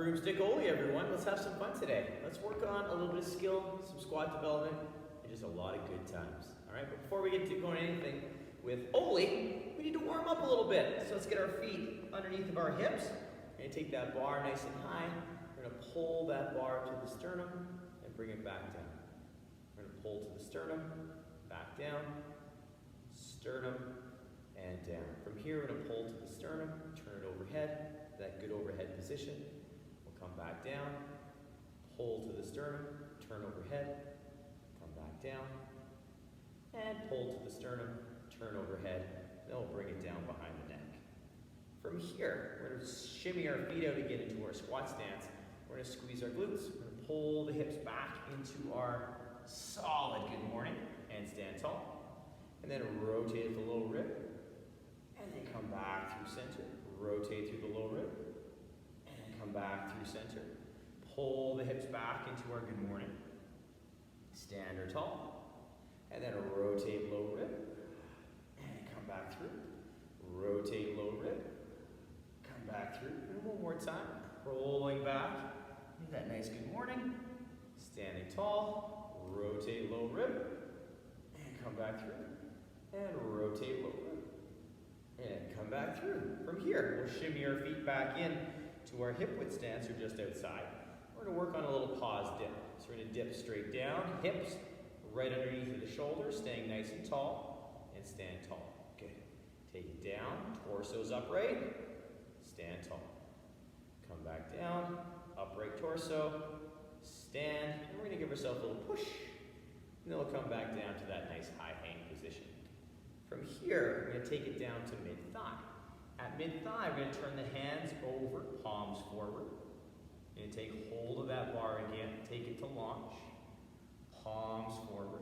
Broomstick Oly, everyone. Let's have some fun today. Let's work on a little bit of skill, some squat development, and just a lot of good times. All right, but before we get to going anything with Oly, we need to warm up a little bit. So let's get our feet underneath of our hips. We're gonna take that bar nice and high. We're gonna pull that bar to the sternum and bring it back down. We're gonna pull to the sternum, back down, sternum, and down. From here, we're gonna pull to the sternum, turn it overhead, that good overhead position. We'll come back down, pull to the sternum, turn overhead, come back down, and pull to the sternum, turn overhead, then we'll bring it down behind the neck. From here, we're gonna shimmy our feet out again into our squat stance. We're gonna squeeze our glutes, we're gonna pull the hips back into our solid good morning, and stand tall. And then rotate at the low rib, and then come back through center. Rotate through the low rib, and then come back through center. Pull the hips back into our good morning. Stand or tall, and then rotate low rib, and come back through. Rotate low rib, come back through. And one more time, rolling back. That nice good morning. Standing tall, rotate low rib, and come back through. And rotate low rib. And come back through. From here, we'll shimmy our feet back in to our hip width stance or just outside. We're going to work on a little pause dip. So we're going to dip straight down, hips right underneath of the shoulders, staying nice and tall, and stand tall. Good. Take it down, torso's upright, stand tall. Come back down, upright torso, stand, and we're going to give ourselves a little push, and then we'll come back down to that nice high hang position. From here, we're going to take it down to mid-thigh. At mid-thigh, we're going to turn the hands over, palms forward. We're going to take hold of that bar again, take it to launch, palms forward.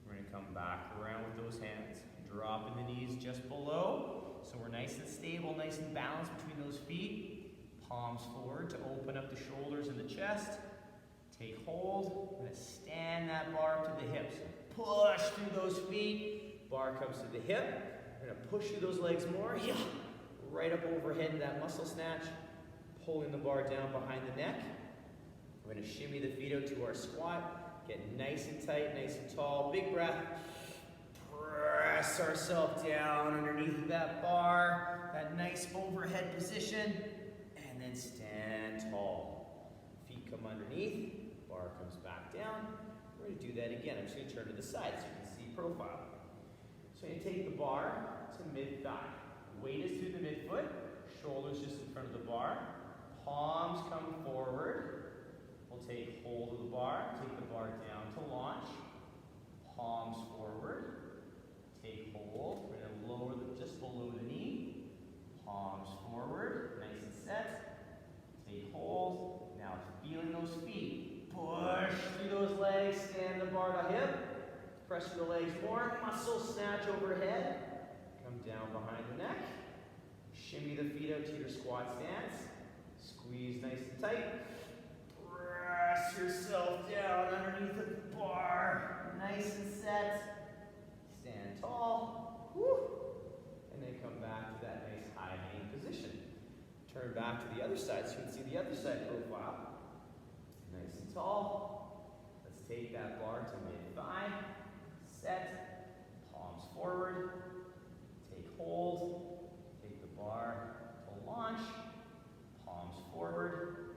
We're going to come back around with those hands, dropping the knees just below, so we're nice and stable, nice and balanced between those feet. Palms forward to open up the shoulders and the chest. Take hold, we're going to stand that bar up to the hips. Push through those feet. Bar comes to the hip. We're going to push through those legs more. Yeah. Right up overhead in that muscle snatch. Pulling the bar down behind the neck. We're going to shimmy the feet out to our squat. Get nice and tight, nice and tall. Big breath. Press ourselves down underneath that bar. That nice overhead position. And then stand tall. Feet come underneath. Bar comes back down. We're going to do that again. I'm just going to turn to the side so you can see profile. So you take the bar to mid-thigh. Weight is through the midfoot, shoulders just in front of the bar. Palms come forward. We'll take hold of the bar, take the bar down to launch. Palms forward. Take hold. We're going to lower just below the knee. Palms forward, nice and set. Take hold. Now feeling those feet. Push through those legs, stand the bar to hip. Press through the legs more, muscle snatch overhead. Come down behind the neck. Shimmy the feet out to your squat stance. Squeeze nice and tight. Press yourself down underneath the bar. Nice and set. Stand tall. Woo. And then come back to that nice high hang position. Turn back to the other side so you can see the other side profile. Nice and tall. Let's take that bar to mid-thigh. Set, palms forward, take hold, take the bar to launch, palms forward,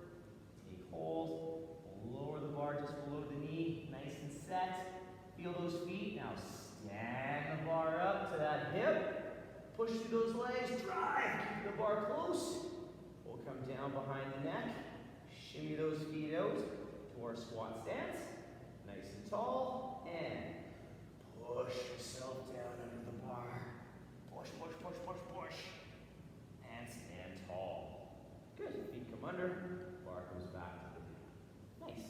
take hold, lower the bar just below the knee, nice and set, feel those feet, now stand the bar up to that hip, push through those legs, drive, keep the bar close, we'll come down behind the neck, shimmy those feet out to our squat stance, nice and tall, and push yourself down under the bar. Push, push, push, push, push. And stand tall. Good. Feet come under. Bar comes back to the knee. Nice.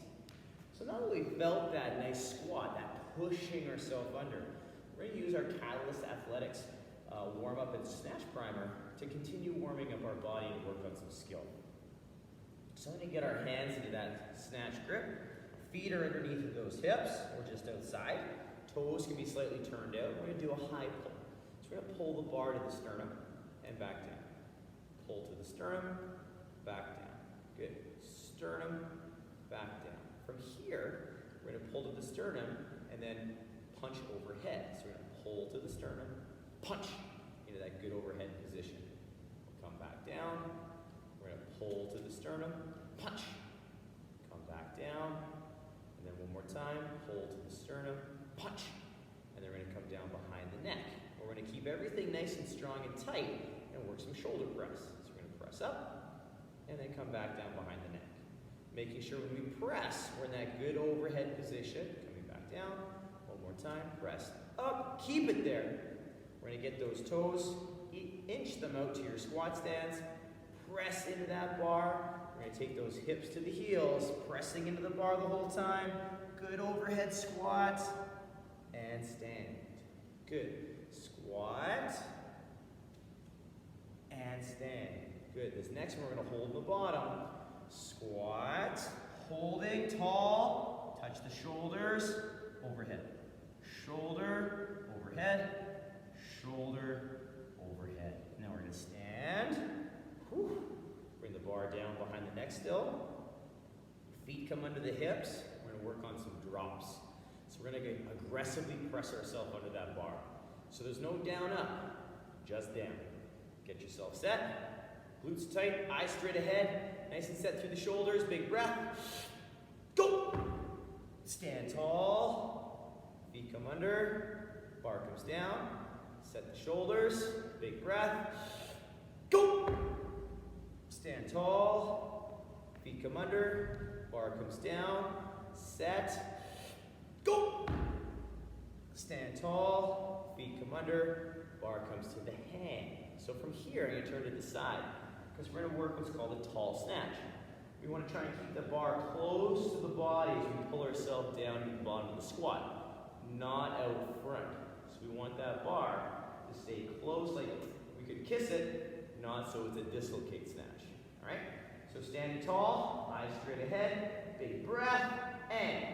So now that we've felt that nice squat, that pushing ourselves under, we're going to use our Catalyst Athletics warm-up and snatch primer to continue warming up our body and work on some skill. So I'm going to get our hands into that snatch grip. Feet are underneath of those hips or just outside. Toes can be slightly turned out. We're going to do a high pull. So we're going to pull the bar to the sternum and back down. Pull to the sternum, back down. Good. pull to the sternum and then punch overhead. So we're gonna pull to the sternum, punch into that good overhead position. We'll come back down. We're gonna pull to the sternum, punch, come back down, and then one more time, pull to the sternum, punch, and then we're gonna come down behind the neck. We're gonna keep everything nice and strong and tight and work some shoulder press. So we're gonna press up and then come back down behind the neck. Making sure when we press, we're in that good overhead position. Coming back down, one more time, press up, keep it there. We're gonna get those toes, inch them out to your squat stance, press into that bar. We're gonna take those hips to the heels, pressing into the bar the whole time. Good overhead squat, and stand. Good. Squat, and stand. Good. This next one we're gonna hold the bottom. Squat, holding tall, touch the shoulders, overhead. Shoulder, overhead, shoulder, overhead. Now we're gonna stand. Whew. Bring the bar down behind the neck still. Feet come under the hips. We're gonna work on some drops. So we're gonna aggressively press ourselves under that bar. So there's no down up, just down. Get yourself set. Glutes tight, eyes straight ahead, nice and set through the shoulders, big breath. Go! Stand tall, feet come under, bar comes down, set the shoulders, big breath. Go! Stand tall, feet come under, bar comes down, set, go! Stand tall, feet come under, bar comes to the hand. So from here, I'm gonna turn to the side, because we're gonna work what's called a tall snatch. We wanna try and keep the bar close to the body as we pull ourselves down to the bottom of the squat, not out front. So we want that bar to stay close, like we could kiss it, not so it's a dislocate snatch, all right? So standing tall, eyes straight ahead, big breath, and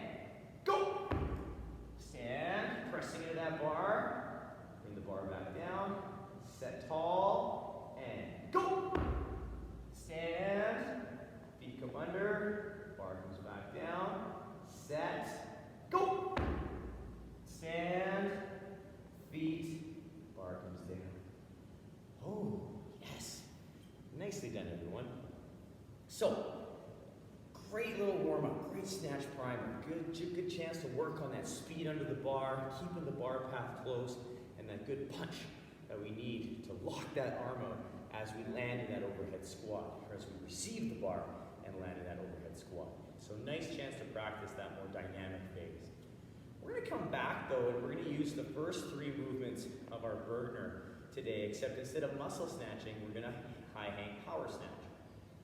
go! Stand, pressing into that bar, bring the bar back down, set tall, and go! Stand, feet come under, bar comes back down, set, go! Stand, feet, bar comes down. Oh, yes. Nicely done, everyone. So, great little warm-up, great snatch primer. Good chance to work on that speed under the bar, keeping the bar path close, and that good punch that we need to lock that arm out as we land in that overhead squat, or as we receive the bar and land in that overhead squat. So nice chance to practice that more dynamic phase. We're gonna come back though, and we're gonna use the first three movements of our Bergner today, except instead of muscle snatching, we're gonna high hang power snatch.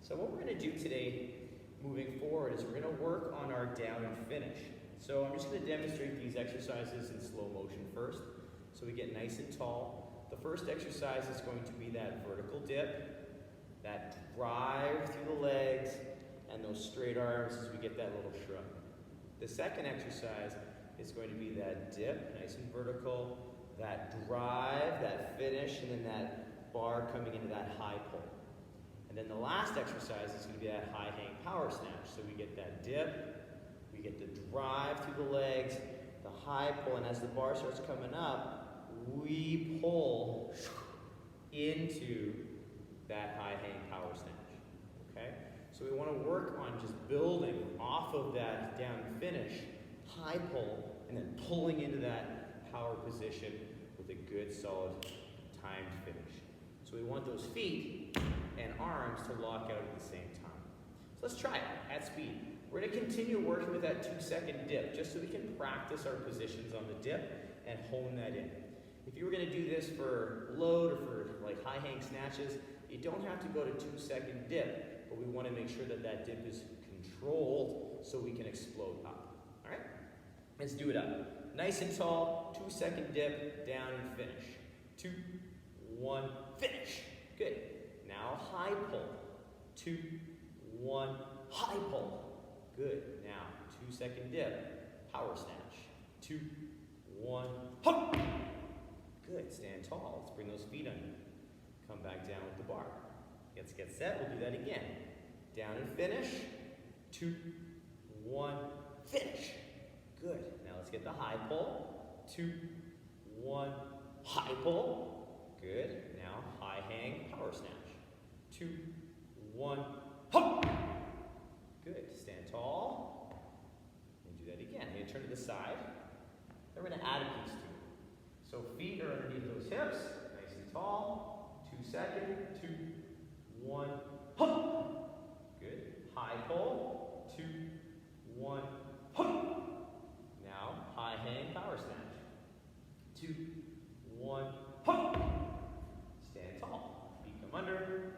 So what we're gonna do today, moving forward, is we're gonna work on our down and finish. So I'm just gonna demonstrate these exercises in slow motion first, so we get nice and tall. The first exercise is going to be that vertical dip, that drive through the legs, and those straight arms as we get that little shrug. The second exercise is going to be that dip, nice and vertical, that drive, that finish, and then that bar coming into that high pull. And then the last exercise is going to be that high hang power snatch. So we get that dip, we get the drive through the legs, the high pull, and as the bar starts coming up, we pull into that high hang power snatch, okay? So we want to work on just building off of that down finish, high pull, and then pulling into that power position with a good solid timed finish. So we want those feet and arms to lock out at the same time. So let's try it at speed. We're going to continue working with that 2-second dip, just so we can practice our positions on the dip and hone that in. If you were going to do this for load or for like high hang snatches, you don't have to go to 2-second dip, but we want to make sure that that dip is controlled so we can explode up. All right? Let's do it up. Nice and tall, 2-second dip, down and finish. 2, 1, finish. Good. Now high pull. 2, 1, high pull. Good. Now 2-second dip, power snatch. 2, 1, hop. Good. Stand tall. Let's bring those feet under. Come back down with the bar. Let's get set. We'll do that again. Down and finish. 2, 1, finish. Good. Now let's get the high pull. 2, 1, high pull. Good. Now high hang, power snatch. 2, 1, hop. Good. Stand tall. And do that again. You're going to turn to the side. Then we're going to add a piece to it. So feet are underneath those hips. Nice and tall. 2 seconds. 2, 1, hop. Good. High pull. 2, 1, hop. Now high hang, power snatch. 2, 1, hop. Stand tall. Feet come under.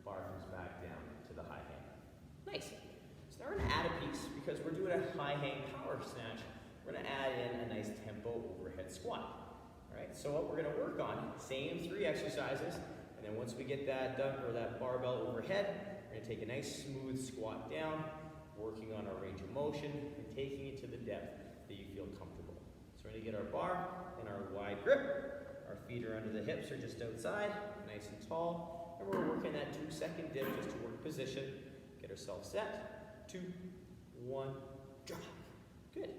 Bar comes back down to the high hang. Nice. So now we're going to add a piece because we're doing a high hang power snatch. We're going to add in a nice tempo overhead squat. All right. So what we're going to work on, same 3 exercises, and then once we get that done, or that barbell overhead, we're going to take a nice smooth squat down, working on our range of motion and taking it to the depth that you feel comfortable. So we're going to get our bar and our wide grip. Our feet are under the hips or just outside, nice and tall. And we're working that 2-second dip just to work position. Get ourselves set. 2, 1, drop. Good.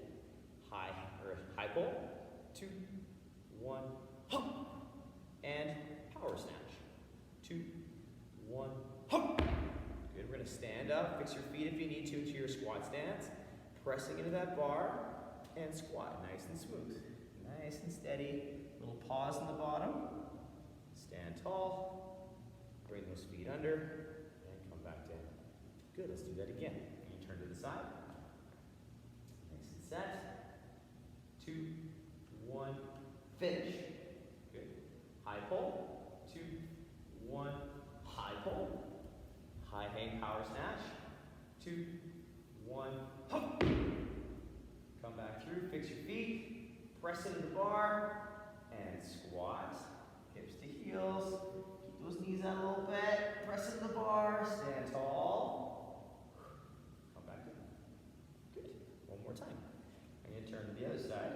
High pull. 2, 1, hop. And power snatch. 2, 1, hop. Good. We're going to stand up. Fix your feet if you need to into your squat stance. Pressing into that bar and squat. Nice and smooth. Nice and steady. Little pause in the bottom. Stand tall. Bring those feet under and come back down. Good. Let's do that again. You turn to the side. Nice and set. 2, 1, finish. Good. High pull. 2, 1, high pull. High hang power snatch. 2, 1, hop. Come back through, fix your feet, press into the bar, and squat. Hips to heels. Keep those knees out a little bit. Press into the bar, stand tall. Come back down. Good. One more time. I'm going to turn to the other side.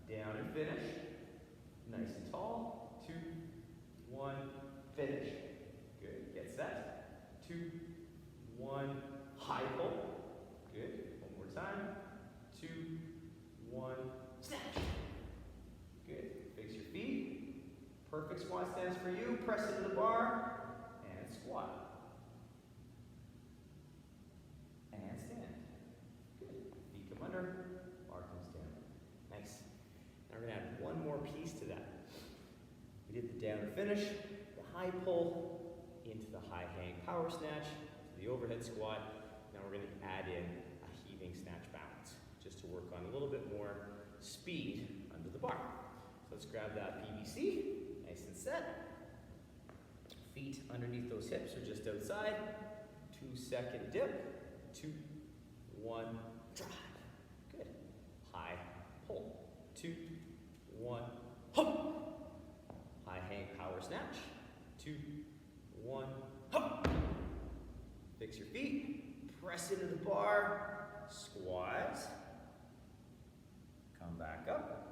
Down and finish. Nice and tall. 2, 1, finish. Good. Get set. 2, 1, high pull. Good. One more time. 2, 1, snatch. Good. Fix your feet. Perfect squat stance for you. Press into the bar and squat. And stand. Good. Feet come under. Bar comes down. Nice. Now we're going to add one more piece to that. We did the down and finish, the high pull into the high hang power snatch, to the overhead squat. Now we're going to add in a heaving snatch balance, just to work on a little bit more speed under the bar. So let's grab that PVC, nice and set. Feet underneath those hips or just outside. 2-second dip. 2, 1, drive. Good. High pull. 2, 1, hop. High hang power snatch. 2, 1, hop. Fix your feet. Press into the bar. Squat. Come back up.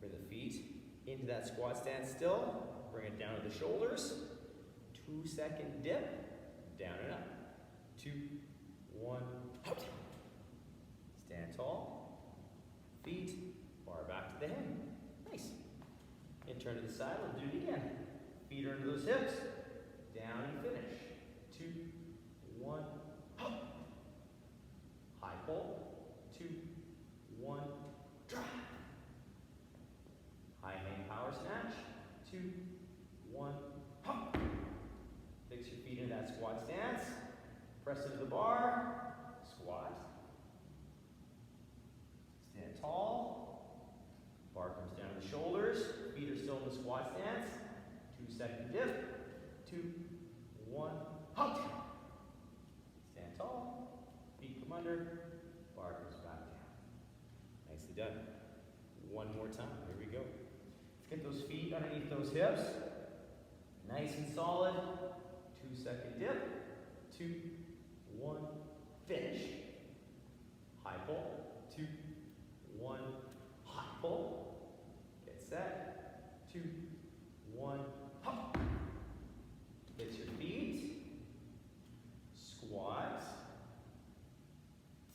Bring the feet into that squat stance still. Bring it down to the shoulders. 2-second dip. Down and up. 2, 1, hop. Stand tall. Feet. Bar back to the hand. Nice. And turn to the side. We'll do it again. Feet are into those hips. Down and finish. 2, 1, hop. High pull. 2, 1, drive. High hang power snatch. 2, 1, hop. Fix your feet in that squat stance. Press into the bar. Squat. Stand tall. Bar comes down to the shoulders. Feet are still in the squat stance. 2-second dip. 2, 1, hop. Stand tall. Feet come under. Bar comes back down. Nicely done. One more time. Here we go. Let's get those feet underneath those hips. Nice and solid. 2-second dip. 2, 1, finish. High pull. 2, 1, high pull. Get set. 2, 1, hop. Fix your feet. Squat.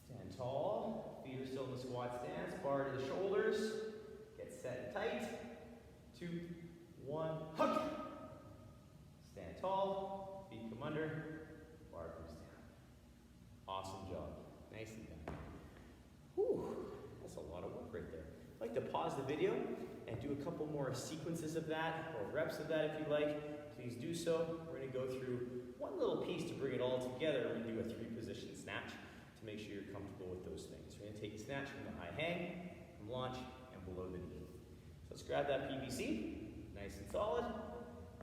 Stand tall. Feet are still in the squat stance. bar to the shoulders. Get set tight. 2, 1, hook. Stand tall, feet come under, bar comes down. Awesome job. Nicely done. Whew, that's a lot of work right there. I'd like to pause the video and do a couple more sequences of that, or reps of that if you like. Please do so. We're going to go through one little piece to bring it all together. We're going to do a 3-position snatch to make sure you're comfortable with those things. We're going to take a snatch from the high hang, from launch, and below the knee. So let's grab that PVC, nice and solid.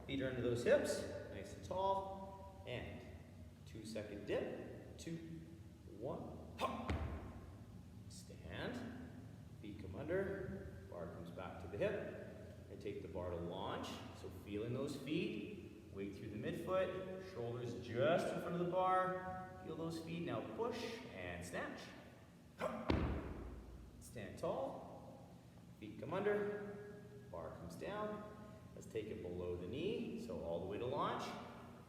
Feet are under those hips, nice and tall, and 2-second dip, 2, 1, hop. Stand, feet come under, bar comes back to the hip, and take the bar to launch. So feeling those feet, weight through the midfoot, shoulders just in front of the bar, feel those feet, now push and snatch. Hop. Stand tall, feet come under, bar comes down. Let's take it below the knee, so all the way to launch.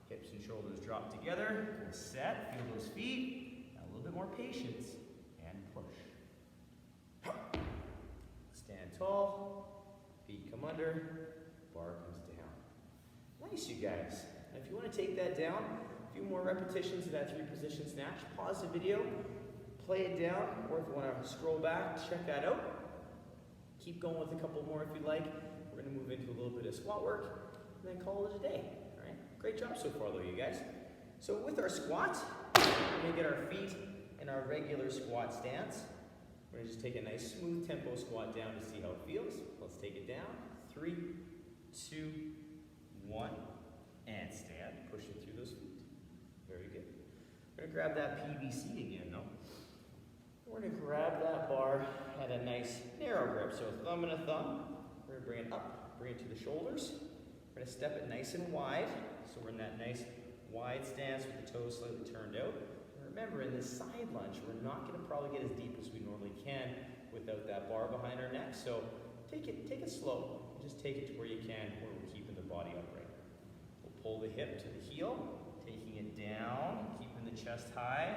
Hips and shoulders drop together. We'll set, feel those feet. Now a little bit more patience, and push. Stand tall, feet come under, bar comes down. Nice, you guys. Now if you want to take that down, a few more repetitions of that 3-position snatch, pause the video, play it down, or if you want to scroll back, check that out. Keep going with a couple more if you'd like. We're going to move into a little bit of squat work, and then call it a day. All right? Great job so far, though, you guys. So with our squat, we're going to get our feet in our regular squat stance. We're going to just take a nice smooth tempo squat down to see how it feels. Let's take it down. 3, 2, 1, and stand. Pushing through those feet. Very good. We're going to grab that PVC again, though. We're going to grab that bar at a nice narrow grip. So a thumb and a thumb. We're going to bring it up, bring it to the shoulders. We're going to step it nice and wide. So we're in that nice wide stance with the toes slightly turned out. And remember, in this side lunge, we're not going to probably get as deep as we normally can without that bar behind our neck. So take it slow. Just take it to where you can, where we're keeping the body upright. We'll pull the hip to the heel, taking it down, keeping the chest high.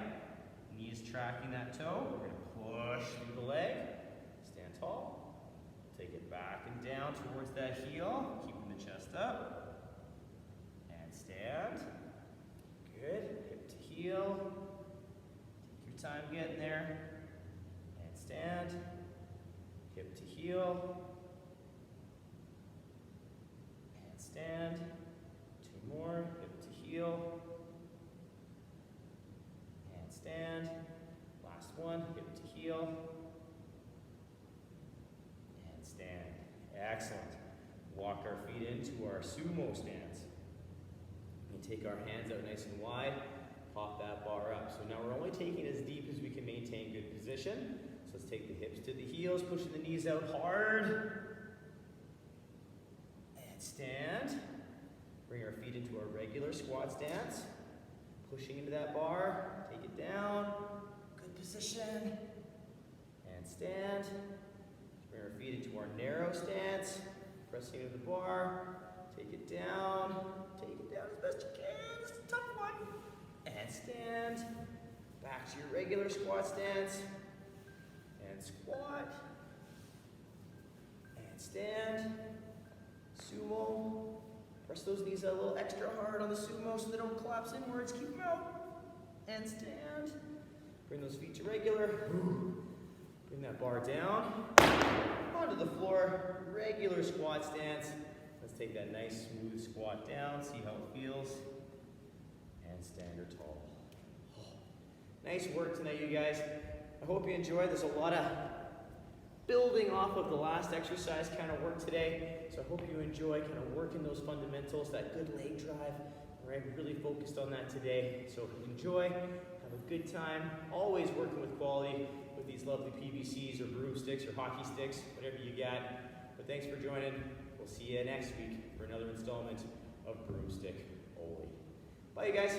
Knees tracking that toe. We're going to push through the leg. Stand tall. Take it back and down towards that heel, keeping the chest up. And stand. Good. Hip to heel. Take your time getting there. And stand. Hip to heel. And stand. 2 more. Hip to heel. Stand. Last one, hip to heel. And stand. Excellent. Walk our feet into our sumo stance. And take our hands out nice and wide. Pop that bar up. So now we're only taking it as deep as we can maintain good position. So let's take the hips to the heels, pushing the knees out hard. And stand. Bring our feet into our regular squat stance. Pushing into that bar, take it down, good position, and stand. Bring our feet into our narrow stance, pressing into the bar, take it down as best you can, it's a tough one. And stand, back to your regular squat stance, and squat, and stand, sumo. Press those knees out a little extra hard on the sumo so they don't collapse inwards. Keep them out. And stand. Bring those feet to regular. Bring that bar down. Onto the floor. Regular squat stance. Let's take that nice smooth squat down. See how it feels. And stand or tall. Nice work tonight, you guys. I hope you enjoyed. There's a lot of building off of the last exercise kind of work today. So I hope you enjoy kind of working those fundamentals, that good leg drive. All right, really focused on that today. So enjoy, have a good time. Always working with quality with these lovely PVCs or broomsticks or hockey sticks, whatever you got. But thanks for joining. We'll see you next week for another installment of Broomstick Oly. Bye, you guys.